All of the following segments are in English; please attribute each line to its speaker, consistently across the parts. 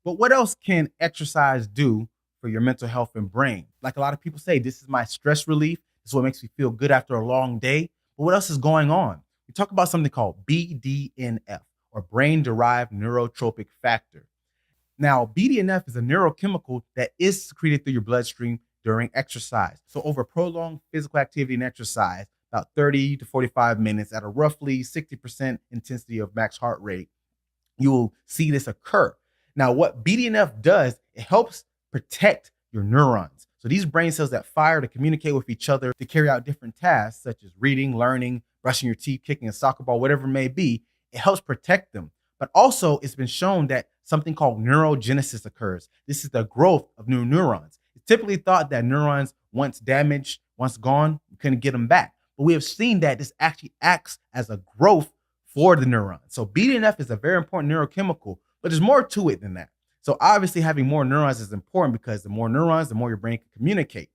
Speaker 1: But what else can exercise do for your mental health and brain? Like a lot of people say, this is my stress relief. This is what makes me feel good after a long day. But what else is going on? We talk about something called BDNF, or brain derived neurotropic factor. Now, BDNF is a neurochemical that is secreted through your bloodstream during exercise. So, over prolonged physical activity and exercise, about 30 to 45 minutes at a roughly 60% intensity of max heart rate, you will see this occur. Now, what BDNF does, it helps protect your neurons. So these brain cells that fire to communicate with each other to carry out different tasks, such as reading, learning, brushing your teeth, kicking a soccer ball, whatever it may be, it helps protect them. But also, it's been shown that something called neurogenesis occurs. This is the growth of new neurons. It's typically thought that neurons, once damaged, once gone, you couldn't get them back. But we have seen that this actually acts as a growth for the neuron. So BDNF is a very important neurochemical, but there's more to it than that. So obviously having more neurons is important because the more neurons, the more your brain can communicate.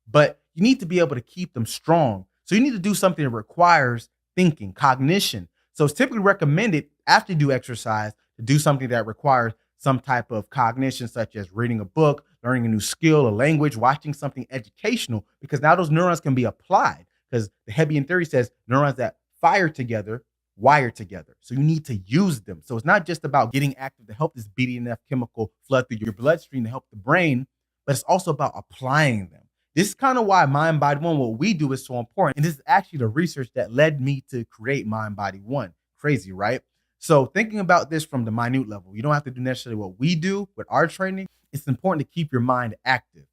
Speaker 1: But you need to be able to keep them strong. So you need to do something that requires thinking, cognition. So it's typically recommended after you do exercise to do something that requires some type of cognition, such as reading a book, learning a new skill, a language, watching something educational, because now those neurons can be applied. Because the Hebbian theory says neurons that fire together wired together. So you need to use them. So it's not just about getting active to help this BDNF chemical flood through your bloodstream to help the brain, but it's also about applying them. This is kind of why Mind Body One, what we do, is so important. And this is actually the research that led me to create Mind Body One. Crazy, right? So thinking about this from the minute level, you don't have to do necessarily what we do with our training. It's important to keep your mind active.